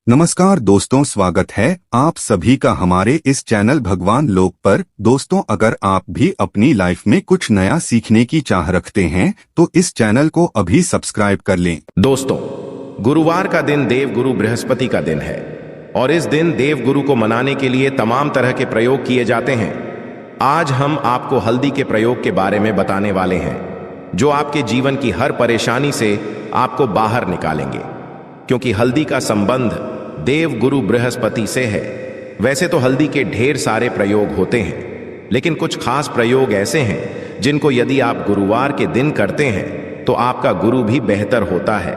नमस्कार दोस्तों, स्वागत है आप सभी का हमारे इस चैनल भगवान लोक पर। दोस्तों, अगर आप भी अपनी लाइफ में कुछ नया सीखने की चाह रखते हैं तो इस चैनल को अभी सब्सक्राइब कर लें। दोस्तों, गुरुवार का दिन देवगुरु बृहस्पति का दिन है और इस दिन देवगुरु को मनाने के लिए तमाम तरह के प्रयोग किए जाते हैं। आज हम आपको हल्दी के प्रयोग के बारे में बताने वाले हैं जो आपके जीवन की हर परेशानी से आपको बाहर निकालेंगे, क्योंकि हल्दी का संबंध देवगुरु बृहस्पति से है। वैसे तो हल्दी के ढेर सारे प्रयोग होते हैं, लेकिन कुछ खास प्रयोग ऐसे हैं जिनको यदि आप गुरुवार के दिन करते हैं तो आपका गुरु भी बेहतर होता है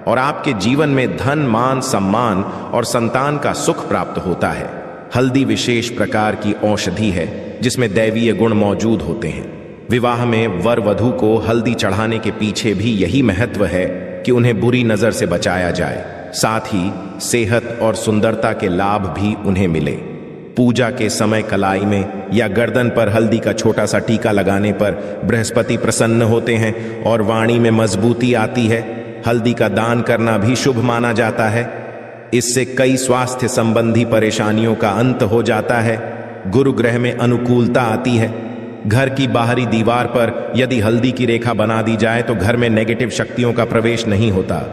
और आपके जीवन में धन, मान, सम्मान और संतान का सुख प्राप्त होता है। हल्दी विशेष प्रकार की औषधि है जिसमें दैवीय गुण मौजूद होते हैं। विवाह में वर वधू को हल्दी चढ़ाने के पीछे भी यही महत्व है कि उन्हें बुरी नजर से बचाया जाए, साथ ही सेहत और सुंदरता के लाभ भी उन्हें मिले। पूजा के समय कलाई में या गर्दन पर हल्दी का छोटा सा टीका लगाने पर बृहस्पति प्रसन्न होते हैं और वाणी में मजबूती आती है। हल्दी का दान करना भी शुभ माना जाता है। इससे कई स्वास्थ्य संबंधी परेशानियों का अंत हो जाता है। गुरु ग्रह में अनुकूलता आती है। घर की बाहरी दीवार पर यदि हल्दी की रेखा बना दी जाए तो घर में नेगेटिव शक्तियों का प्रवेश नहीं होता।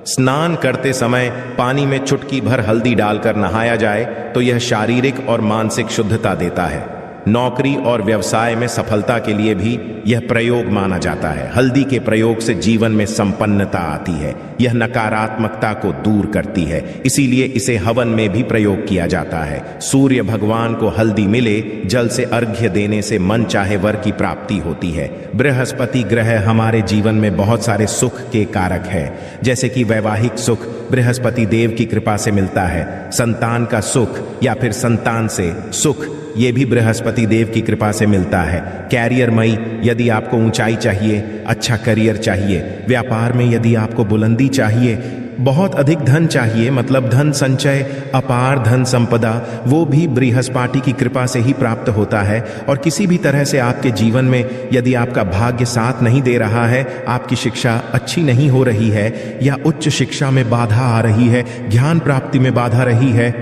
स्नान करते समय पानी में चुटकी भर हल्दी डालकर नहाया जाए तो यह शारीरिक और मानसिक शुद्धता देता है। नौकरी और व्यवसाय में सफलता के लिए भी यह प्रयोग माना जाता है। हल्दी के प्रयोग से जीवन में संपन्नता आती है। यह नकारात्मकता को दूर करती है, इसीलिए इसे हवन में भी प्रयोग किया जाता है। सूर्य भगवान को हल्दी मिले, जल से अर्घ्य देने से मन चाहे वर की प्राप्ति होती है। बृहस्पति ग्रह हमारे जीवन में बहुत सारे सुख के कारक है, जैसे कि वैवाहिक सुख बृहस्पति देव की कृपा से मिलता है। संतान का सुख या फिर संतान से सुख, ये भी बृहस्पति देव की कृपा से मिलता है। कैरियरमयी, यदि आपको ऊंचाई चाहिए, अच्छा करियर चाहिए। व्यापार में यदि आपको बुलंदी चाहिए, बहुत अधिक धन चाहिए, मतलब धन संचय, अपार धन संपदा, वो भी बृहस्पति की कृपा से ही प्राप्त होता है। और किसी भी तरह से आपके जीवन में यदि आपका भाग्य साथ नहीं दे रहा है, आपकी शिक्षा अच्छी नहीं हो रही है या उच्च शिक्षा में बाधा आ रही है, ज्ञान प्राप्ति में बाधा रही है,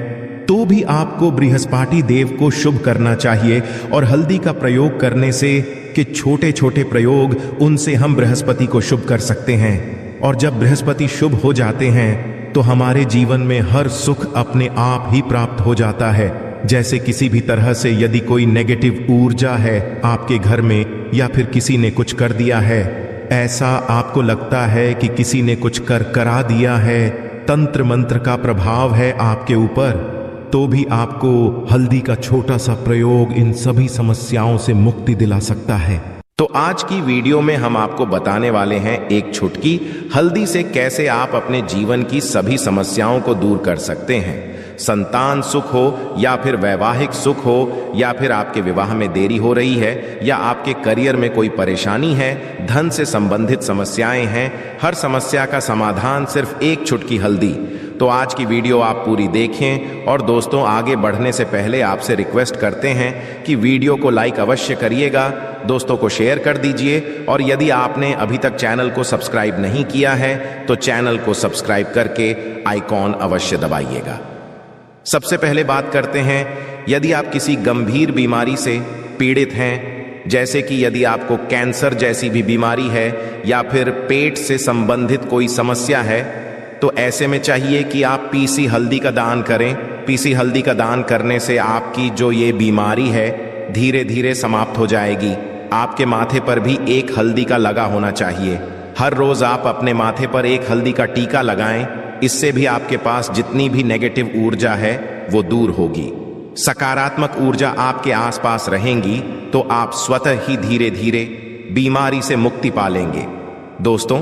तो भी आपको बृहस्पति देव को शुभ करना चाहिए। और हल्दी का प्रयोग करने से कि छोटे छोटे प्रयोग, उनसे हम बृहस्पति को शुभ कर सकते हैं। और जब बृहस्पति शुभ हो जाते हैं तो हमारे जीवन में हर सुख अपने आप ही प्राप्त हो जाता है। जैसे किसी भी तरह से यदि कोई नेगेटिव ऊर्जा है आपके घर में, या फिर किसी ने कुछ कर दिया है, ऐसा आपको लगता है कि किसी ने कुछ करा दिया है, तंत्र मंत्र का प्रभाव है आपके ऊपर, तो भी आपको हल्दी का छोटा सा प्रयोग इन सभी समस्याओं से मुक्ति दिला सकता है। तो आज की वीडियो में हम आपको बताने वाले हैं एक छुटकी हल्दी से कैसे आप अपने जीवन की सभी समस्याओं को दूर कर सकते हैं। संतान सुख हो या फिर वैवाहिक सुख हो, या फिर आपके विवाह में देरी हो रही है, या आपके करियर में कोई परेशानी है, धन से संबंधित समस्याएं हैं, हर समस्या का समाधान सिर्फ एक छुटकी हल्दी। तो आज की वीडियो आप पूरी देखें। और दोस्तों, आगे बढ़ने से पहले आपसे रिक्वेस्ट करते हैं कि वीडियो को लाइक अवश्य करिएगा, दोस्तों को शेयर कर दीजिए, और यदि आपने अभी तक चैनल को सब्सक्राइब नहीं किया है तो चैनल को सब्सक्राइब करके आइकॉन अवश्य दबाइएगा। सबसे पहले बात करते हैं, यदि आप किसी गंभीर बीमारी से पीड़ित हैं, जैसे कि यदि आपको कैंसर जैसी भी बीमारी है या फिर पेट से संबंधित कोई समस्या है, तो ऐसे में चाहिए कि आप पीसी हल्दी का दान करें। पीसी हल्दी का दान करने से आपकी जो ये बीमारी है धीरे धीरे समाप्त हो जाएगी। आपके माथे पर भी एक हल्दी का लगा होना चाहिए। हर रोज आप अपने माथे पर एक हल्दी का टीका लगाएं। इससे भी आपके पास जितनी भी नेगेटिव ऊर्जा है वो दूर होगी, सकारात्मक ऊर्जा आपके आसपास रहेंगी, तो आप स्वतः ही धीरे धीरे बीमारी से मुक्ति पा लेंगे। दोस्तों,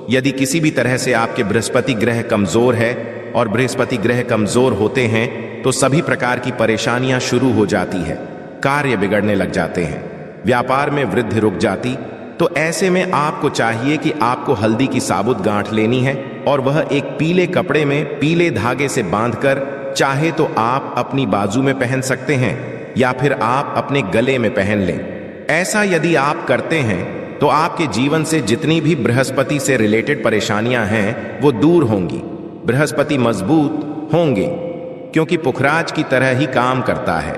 यदि किसी भी तरह से आपके बृहस्पति ग्रह कमजोर है, और बृहस्पति ग्रह कमजोर होते हैं तो सभी प्रकार की परेशानियां शुरू हो जाती है, कार्य बिगड़ने लग जाते हैं, व्यापार में वृद्धि रुक जाती। तो ऐसे में आपको चाहिए कि आपको हल्दी की साबुत गांठ लेनी है और वह एक पीले कपड़े में पीले धागे से बांधकर, चाहे तो आप अपनी बाजू में पहन सकते हैं या फिर आप अपने गले में पहन लें। ऐसा यदि आप करते हैं तो आपके जीवन से जितनी भी बृहस्पति से रिलेटेड परेशानियां हैं वो दूर होंगी। बृहस्पति मजबूत होंगे, क्योंकि पुखराज की तरह ही काम करता है।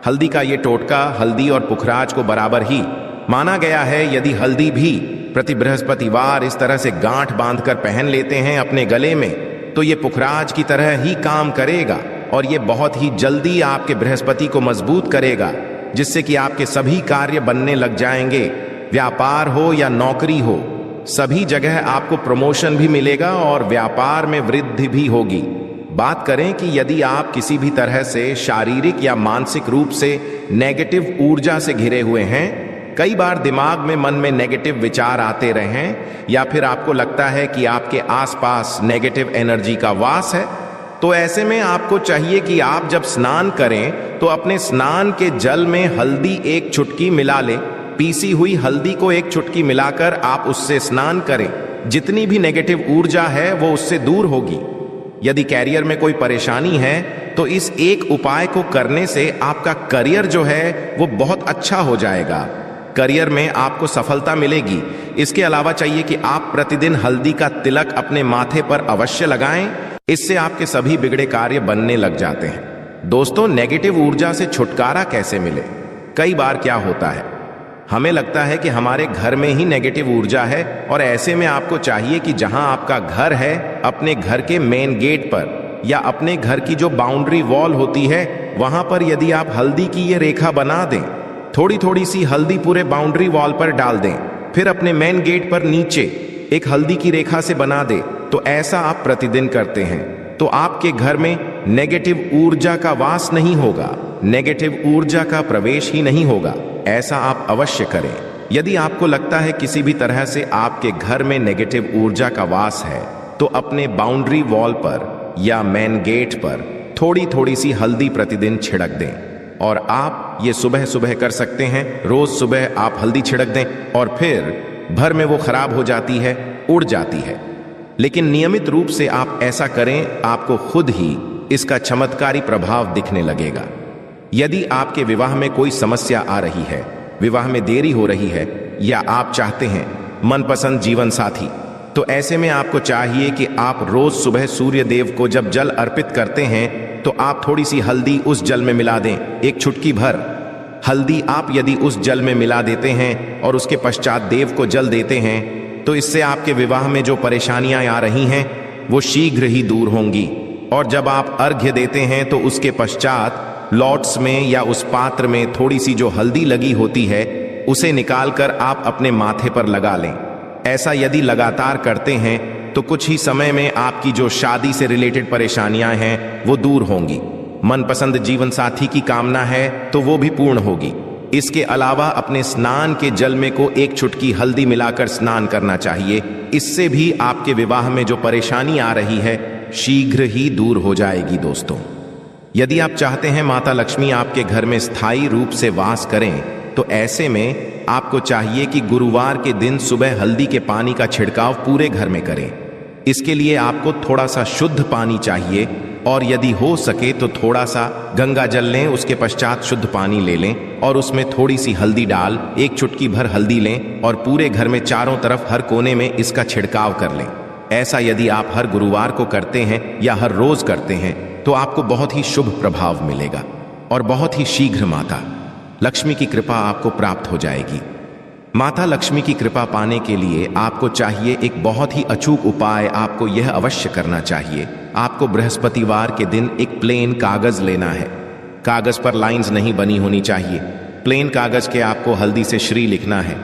हल्दी का ये टोटका हल्दी और पुखराज को बराबर ही माना गया है। यदि हल्दी भी प्रति बृहस्पतिवार इस तरह से गांठ बांधकर पहन लेते हैं अपने गले में, तो ये पुखराज की तरह ही काम करेगा और ये बहुत ही जल्दी आपके बृहस्पति को मजबूत करेगा, जिससे कि आपके सभी कार्य बनने लग जाएंगे। व्यापार हो या नौकरी हो, सभी जगह आपको प्रमोशन भी मिलेगा और व्यापार में वृद्धि भी होगी। बात करें कि यदि आप किसी भी तरह से शारीरिक या मानसिक रूप से नेगेटिव ऊर्जा से घिरे हुए हैं, कई बार दिमाग में मन में नेगेटिव विचार आते रहे, या फिर आपको लगता है कि आपके आसपास नेगेटिव एनर्जी का वास है, तो ऐसे में आपको चाहिए कि आप जब स्नान करें तो अपने स्नान के जल में हल्दी एक चुटकी मिला लें। पीसी हुई हल्दी को एक चुटकी मिलाकर आप उससे स्नान करें। जितनी भी नेगेटिव ऊर्जा है वो उससे दूर होगी। यदि कैरियर में कोई परेशानी है तो इस एक उपाय को करने से आपका करियर जो है वो बहुत अच्छा हो जाएगा। करियर में आपको सफलता मिलेगी। इसके अलावा चाहिए कि आप प्रतिदिन हल्दी का तिलक अपने माथे पर अवश्य लगाएं। इससे आपके सभी बिगड़े कार्य बनने लग जाते हैं। दोस्तों, नेगेटिव ऊर्जा से छुटकारा कैसे मिले? कई बार क्या होता है, हमें लगता है कि हमारे घर में ही नेगेटिव ऊर्जा है, और ऐसे में आपको चाहिए कि जहां आपका घर है, अपने घर के मेन गेट पर या अपने घर की जो बाउंड्री वॉल होती है, वहां पर यदि आप हल्दी की ये रेखा बना दें, थोड़ी थोड़ी सी हल्दी पूरे बाउंड्री वॉल पर डाल दें, फिर अपने मेन गेट पर नीचे एक हल्दी की रेखा से बना दें, तो ऐसा आप प्रतिदिन करते हैं तो आपके घर में नेगेटिव ऊर्जा का वास नहीं होगा, नेगेटिव ऊर्जा का प्रवेश ही नहीं होगा। ऐसा आप अवश्य करें। यदि आपको लगता है किसी भी तरह से आपके घर में नेगेटिव ऊर्जा का वास है, तो अपने बाउंड्री वॉल पर या मेन गेट पर थोड़ी थोड़ी सी हल्दी प्रतिदिन छिड़क दें। और आप ये सुबह सुबह कर सकते हैं। रोज सुबह आप हल्दी छिड़क दें और फिर भर में वो खराब हो जाती है, उड़ जाती है। लेकिन नियमित रूप से आप ऐसा करें, आपको खुद ही इसका चमत्कारी प्रभाव दिखने लगेगा। यदि आपके विवाह में कोई समस्या आ रही है, विवाह में देरी हो रही है, या आप चाहते हैं मनपसंद जीवन साथी, तो ऐसे में आपको चाहिए कि आप रोज सुबह सूर्य देव को जब जल अर्पित करते हैं तो आप थोड़ी सी हल्दी उस जल में मिला दें। एक चुटकी भर हल्दी आप यदि उस जल में मिला देते हैं और उसके पश्चात देव को जल देते हैं, तो इससे आपके विवाह में जो परेशानियां आ रही हैं वो शीघ्र ही दूर होंगी। और जब आप अर्घ्य देते हैं तो उसके पश्चात लॉट्स में या उस पात्र में थोड़ी सी जो हल्दी लगी होती है उसे निकालकर आप अपने माथे पर लगा लें। ऐसा यदि लगातार करते हैं तो कुछ ही समय में आपकी जो शादी से रिलेटेड परेशानियां हैं वो दूर होंगी। मनपसंद जीवन साथी की कामना है तो वो भी पूर्ण होगी। इसके अलावा अपने स्नान के जल में को एक चुटकी हल्दी मिलाकर स्नान करना चाहिए। इससे भी आपके विवाह में जो परेशानी आ रही है शीघ्र ही दूर हो जाएगी। दोस्तों, यदि आप चाहते हैं माता लक्ष्मी आपके घर में स्थायी रूप से वास करें, तो ऐसे में आपको चाहिए कि गुरुवार के दिन सुबह हल्दी के पानी का छिड़काव पूरे घर में करें। इसके लिए आपको थोड़ा सा शुद्ध पानी चाहिए, और यदि हो सके तो थोड़ा सा गंगा जल लें, उसके पश्चात शुद्ध पानी ले लें और उसमें थोड़ी सी हल्दी डाल एक चुटकी भर हल्दी लें और पूरे घर में चारों तरफ हर कोने में इसका छिड़काव कर लें। ऐसा यदि आप हर गुरुवार को करते हैं या हर रोज करते हैं तो आपको बहुत ही शुभ प्रभाव मिलेगा और बहुत ही शीघ्र माता लक्ष्मी की कृपा आपको प्राप्त हो जाएगी। माता लक्ष्मी की कृपा पाने के लिए आपको चाहिए एक बहुत ही अचूक उपाय आपको यह अवश्य करना चाहिए। आपको बृहस्पतिवार के दिन एक प्लेन कागज लेना है। कागज पर लाइंस नहीं बनी होनी चाहिए। प्लेन कागज के आपको हल्दी से श्री लिखना है।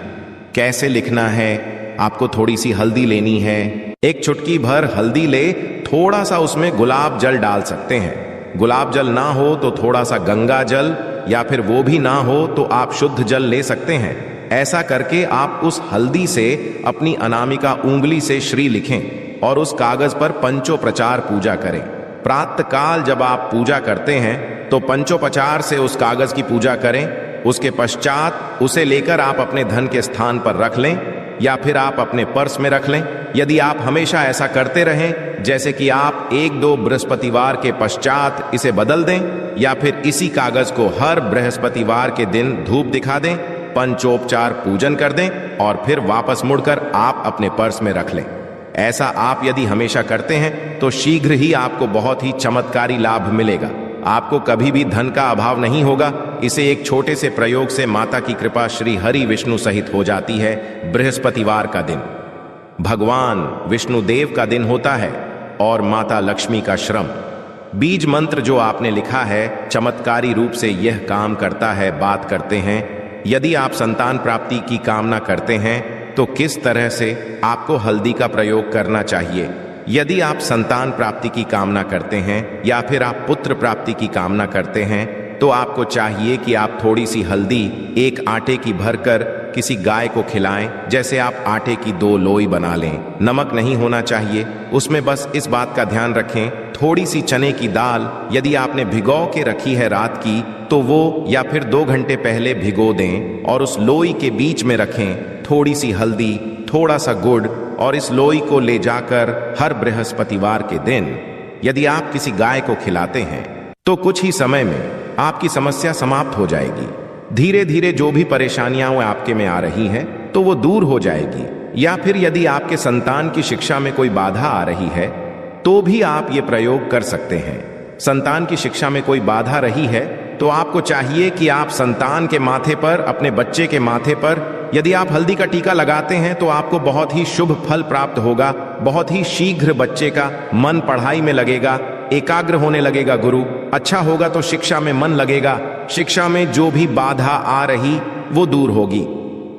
कैसे लिखना है? आपको थोड़ी सी हल्दी लेनी है, एक चुटकी भर हल्दी ले, थोड़ा सा उसमें गुलाब जल डाल सकते हैं। गुलाब जल ना हो तो थोड़ा सा गंगा जल, या फिर वो भी ना हो तो आप शुद्ध जल ले सकते हैं। ऐसा करके आप उस हल्दी से अपनी अनामिका उंगली से श्री लिखें और उस कागज पर पंचोपचार पूजा करें। प्रातःकाल जब आप पूजा करते हैं तो पंचोपचार से उस कागज की पूजा करें। उसके पश्चात उसे लेकर आप अपने धन के स्थान पर रख लें या फिर आप अपने पर्स में रख लें। यदि आप हमेशा ऐसा करते रहें, जैसे कि आप 1-2 बृहस्पतिवार के पश्चात इसे बदल दें या फिर इसी कागज को हर बृहस्पतिवार के दिन धूप दिखा दें, पंचोपचार पूजन कर दें और फिर वापस मुड़कर आप अपने पर्स में रख लें। ऐसा आप यदि हमेशा करते हैं तो शीघ्र ही आपको बहुत ही चमत्कारी लाभ मिलेगा। आपको कभी भी धन का अभाव नहीं होगा। इसे एक छोटे से प्रयोग से माता की कृपा श्री हरि विष्णु सहित हो जाती है। बृहस्पतिवार का दिन भगवान विष्णु देव का दिन होता है और माता लक्ष्मी का श्रम। बीज मंत्र जो आपने लिखा है चमत्कारी रूप से यह काम करता है। बात करते हैं, यदि आप संतान प्राप्ति की कामना करते हैं तो किस तरह से आपको हल्दी का प्रयोग करना चाहिए। यदि आप संतान प्राप्ति की कामना करते हैं या फिर आप पुत्र प्राप्ति की कामना करते हैं तो आपको चाहिए कि आप थोड़ी सी हल्दी एक आटे की भरकर किसी गाय को खिलाएं। जैसे आप आटे की 2 लोई बना लें। नमक नहीं होना चाहिए उसमें, बस इस बात का ध्यान रखें। थोड़ी सी चने की दाल यदि आपने भिगो के रखी है रात की तो वो या फिर 2 घंटे पहले भिगो दें और उस लोई के बीच में रखें थोड़ी सी हल्दी, थोड़ा सा गुड़, और इस लोई को ले जाकर हर बृहस्पतिवार के दिन यदि आप किसी गाय को खिलाते हैं तो कुछ ही समय में आपकी समस्या समाप्त हो जाएगी। धीरे धीरे जो भी परेशानियां आपके में आ रही हैं तो वो दूर हो जाएगी। या फिर यदि आपके संतान की शिक्षा में कोई बाधा आ रही है तो भी आप ये प्रयोग कर सकते हैं। संतान की शिक्षा में कोई बाधा रही है तो आपको चाहिए कि आप संतान के माथे पर, अपने बच्चे के माथे पर यदि आप हल्दी का टीका लगाते हैं तो आपको बहुत ही शुभ फल प्राप्त होगा। बहुत ही शीघ्र बच्चे का मन पढ़ाई में लगेगा, एकाग्र होने लगेगा। गुरु अच्छा होगा तो शिक्षा में मन लगेगा। शिक्षा में जो भी बाधा आ रही वो दूर होगी।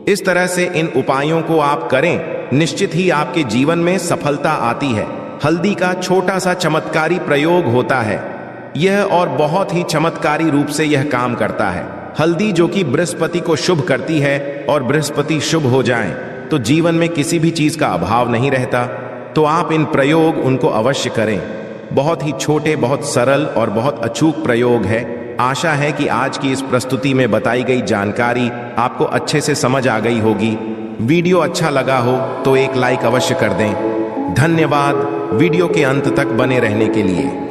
इस तरह से इन उपायों को आप करें, निश्चित ही आपके जीवन में सफलता आती है। हल्दी का छोटा सा चमत्कारी प्रयोग होता है यह, और बहुत ही चमत्कारी रूप से यह काम करता है। हल्दी जो कि बृहस्पति को शुभ करती है, और बृहस्पति शुभ हो जाएं तो जीवन में किसी भी चीज का अभाव नहीं रहता। तो आप इन प्रयोग उनको अवश्य करें। बहुत ही छोटे, बहुत सरल और बहुत अचूक प्रयोग है। आशा है कि आज की इस प्रस्तुति में बताई गई जानकारी आपको अच्छे से समझ आ गई होगी। वीडियो अच्छा लगा हो तो एक लाइक अवश्य कर दें। धन्यवाद वीडियो के अंत तक बने रहने के लिए।